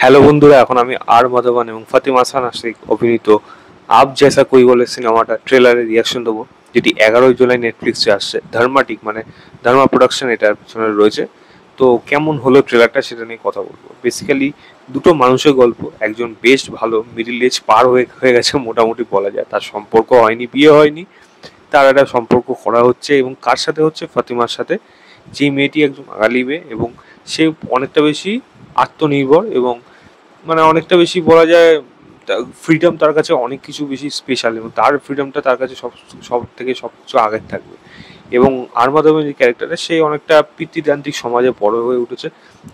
Hello বন্ধুরা, এখন আমি আর মাধবন এবং ফাতিমা হাসান আশিক অভিনীত আপ জেসা কোই বলে সিনেমাটা ট্রেলারের রিয়াকশন দেবো, যেটি 11ই জুলাই নেটফ্লিক্সে আসছে। ধর্মাটিক মানে ধর্মা প্রোডাকশন এটার পিছনে রয়েছে। তো কেমন হলো ট্রেলারটা সেটা নিয়ে কথা বলবো। বেসিক্যালি দুটো মানুষের গল্প। একজন বেশ ভালো মিডিল এজ পার হয়ে গেছে মোটামুটি বলা যায়, তার সম্পর্ক হয়নি, বিয়ে হয়নি, তার একটা সম্পর্ক করা হচ্ছে এবং কার সাথে হচ্ছে, ফাতিমার সাথে। যে মেয়েটি একজন বাঙালি মেয়ে এবং সে অনেকটা বেশি আত্মনির্ভর এবং মানে অনেকটা বেশি বলা যায় ফ্রিডম তার কাছে অনেক কিছু বেশি স্পেশাল, এবং তার ফ্রিডমটা তার কাছে সব সব থেকে সব কিছু আগের থাকবে। এবং আরমাদমের যে ক্যারেক্টারটা, সে অনেকটা পিতৃতান্ত্রিক সমাজে বড় হয়ে উঠেছে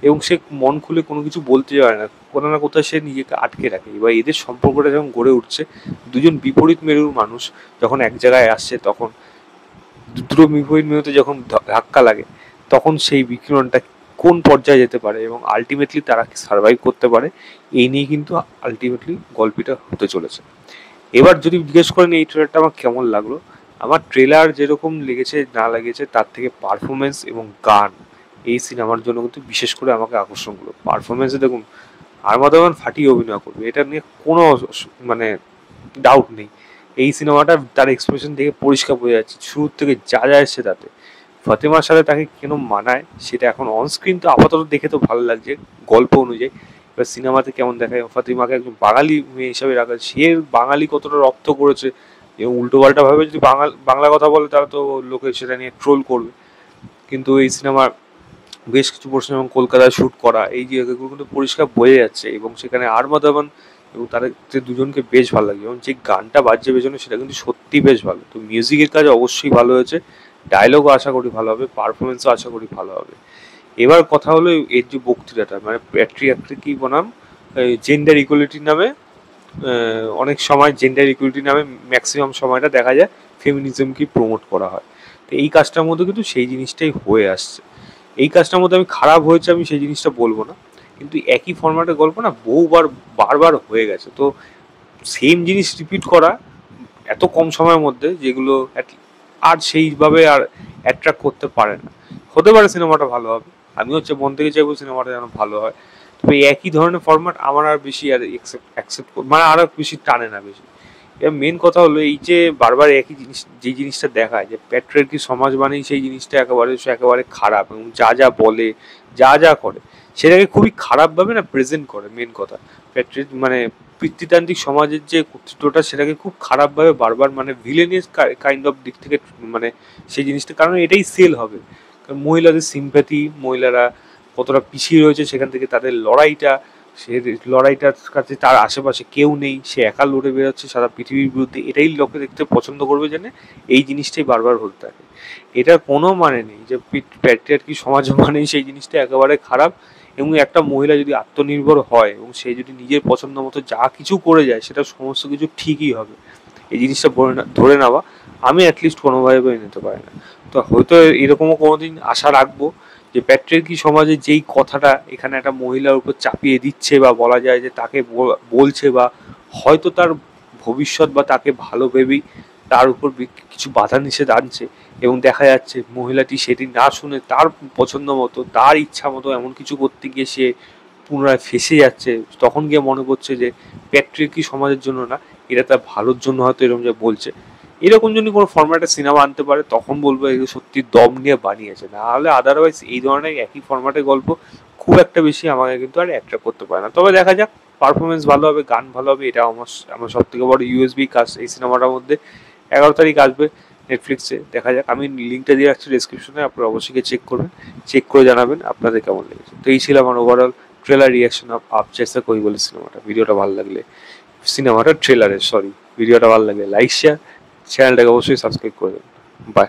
এবং সে মন খুলে কোনো কিছু বলতে পারে না, কোথাও না কোথাও সে নিজেকে আটকে রাখে। এবার এদের সম্পর্কটা যখন গড়ে উঠছে, দুজন বিপরীত মেরুর মানুষ যখন এক জায়গায় আসছে, তখন দুটো বিপরীত মেরুতে যখন ধাক্কা লাগে, তখন সেই বিকিরণটা কোন পর্যায়ে যেতে পারে এবং আলটিমেটলি তারা কি সার্ভাইভ করতে পারে, এই নিয়ে কিন্তু আলটিমেটলি গল্পটা হতে চলেছে। এবার যদি জিজ্ঞেস করেন এই ট্রেলারটা আমার কেমন লাগলো, আমার ট্রেলার যেরকম লেগেছে না লেগেছে তার থেকে পারফরমেন্স এবং গান এই সিনেমার জন্য কিন্তু বিশেষ করে আমাকে আকর্ষণ করলো। পারফরমেন্সে দেখুন, আরমাদাবান ফাটিয়ে অভিনয় করবে, এটা নিয়ে কোনো মানে ডাউট নেই। এই সিনেমাটা তার এক্সপ্রেশন দেখে পরিষ্কার বোঝা যাচ্ছে, শুরু থেকে যা যা এসছে তাতে ফাতিমার সাথে তাকে কেন মানায় সেটা এখন অন স্ক্রিন তো আপাতত দেখে তো ভালো লাগছে গল্প অনুযায়ী। এবার সিনেমাতে কেমন দেখায়, ফাতিমাকে একজন বাঙালি মেয়ে হিসাবে রাখা, সে বাঙালি কতটা রপ্ত করেছে এবং উল্টো পাল্টা ভাবে যদি বাংলা কথা বলে তাহলে তো লোকে সেটা নিয়ে ট্রোল করবে। কিন্তু এই সিনেমার বেশ কিছু পোর্শন এবং কলকাতায় শ্যুট করা, এই জায়গাগুলো কিন্তু পরিষ্কার বোঝা যাচ্ছে এবং সেখানে আরমাদাবান এবং তাদের যে দুজনকে বেশ ভালো লাগে এবং যে গানটা বাজছে পেছনে সেটা কিন্তু সত্যি বেশ ভালো। তো মিউজিকের কাজ অবশ্যই ভালো হয়েছে, ডায়লগও আশা করি ভালো হবে, পারফরমেন্সও আশা করি ভালো হবে। এবার কথা হলো এর যে বক্তৃতাটা, মানে প্যাট্রিয়ার্কি কি বনাম জেন্ডার ইকুয়ালিটির নামে, অনেক সময় জেন্ডার ইকুয়ালিটি নামে ম্যাক্সিমাম সময়টা দেখা যায় ফেমিনিজমকে প্রমোট করা হয়। তো এই কাজটার মধ্যে কিন্তু সেই জিনিসটাই হয়ে আসছে। এই কাজটার মধ্যে আমি খারাপ হয়েছে আমি সেই জিনিসটা বলবো না, কিন্তু একই ফরম্যাটের গল্প না বহুবার বারবার হয়ে গেছে। তো সেম জিনিস রিপিট করা এত কম সময়ের মধ্যে, যেগুলো আর সেইভাবে আর অ্যাট্রাক্ট করতে পারে না। হতে পারে সিনেমাটা ভালো হবে, আমি হচ্ছে মন থেকে চাইবো সিনেমাটা যেন ভালো হয়, তবে একই ধরনের ফরম্যাট আমার আর বেশি আর অ্যাকসেপ্ট মানে আরো বেশি টানে না বেশি। এবার মেন কথা হলো এই যে বারবার একই জিনিস, যে জিনিসটা দেখায় যে প্যাট্রিয়ার্কি সমাজ মানেই সেই জিনিসটা একেবারে খারাপ, এবং যা যা বলে যা যা করে সেটাকে খুবই খারাপভাবে না প্রেজেন্ট করে। মেন কথা মানে পিতৃতান্ত্রিক সমাজের যে কর্তৃত্বটা সেটাকে খুব খারাপভাবে বারবার মানে ভিলেনিয়াস কাইন্ড অফ দিক থেকে মানে সেই জিনিসটা, কারণ এটাই সেল হবে। কারণ মহিলাদের সিম্প্যাথি, মহিলারা কতটা পিছিয়ে রয়েছে সেখান থেকে তাদের লড়াইটা, সে লড়াইটার কাছে তার আশেপাশে কেউ নেই, সে একা লড়ে বেরোচ্ছে সারা পৃথিবীর বিরুদ্ধে, এটাই লোকে দেখতে পছন্দ করবে জেনে এই জিনিসটাই বারবার হতে থাকে। এটার কোনো মানে নেই যে প্যাট্রিয়ার্কি সমাজ মানেই সেই জিনিসটা একেবারে খারাপ। এবং একটা মহিলা যদি আত্মনির্ভর হয় এবং সে যদি নিজের পছন্দ মতো যা কিছু করে যায় সেটা সমস্ত কিছু ঠিকই হবে, এই জিনিসটা ধরে নেওয়া আমি অ্যাটলিস্ট কোনোভাবে মেনে নিতে পারি না। তো হয়তো এরকমও কোনোদিন আশা রাখবো যে প্যাট্রিয়ার্কি সমাজে যেই কথাটা এখানে একটা মহিলার উপর চাপিয়ে দিচ্ছে বা বলা যায় যে তাকে বলছে, বা হয়তো তার ভবিষ্যৎ বা তাকে ভালো ভেবেই তার উপর কিছু বাধা নিষেধ আনছে, এবং দেখা যাচ্ছে মহিলাটি সেটি না শুনে তার পছন্দ মতো তার ইচ্ছা মতো এমন কিছু করতে গিয়ে সে পুনরায় ফেসে যাচ্ছে, তখন গিয়ে মনে করছে যে প্যাট্রিয়ার্কি সমাজের জন্য না, এটা তার ভালোর জন্য হয়তো এরকম যে বলছে। এরকম যদি কোনো ফরম্যাটে সিনেমা আনতে পারে তখন বলবো এগুলো সত্যি দম নিয়ে বানিয়েছে, না হলে আদারওয়াইজ এই ধরনের একই ফরম্যাটের গল্প খুব একটা বেশি আমাকে কিন্তু আর অ্যাট্রাক্ট করতে পারে না। তবে দেখা যাক, পারফরমেন্স ভালো হবে, গান ভালো হবে, এটা আমার সব থেকে বড় ইউএসবি কাজ এই সিনেমাটার মধ্যে। 11 তারিখ আসবে নেটফ্লিক্সে, দেখা যাক। আমি লিঙ্কটা দিয়ে রাখছি ডিসক্রিপশনে, আপনারা অবশ্যই চেক করবেন, চেক করে জানাবেন আপনাদের কেমন লেগেছে। তো এই ছিল আমার overall trailer reaction of Aap Jaisa Koi বলে সিনেমাটা। ভিডিওটা ভালো লাগলে ভিডিওটা ভালো লাগলে লাইক শেয়ার, চ্যানেলটাকে অবশ্যই সাবস্ক্রাইব করে দেবেন। বাই।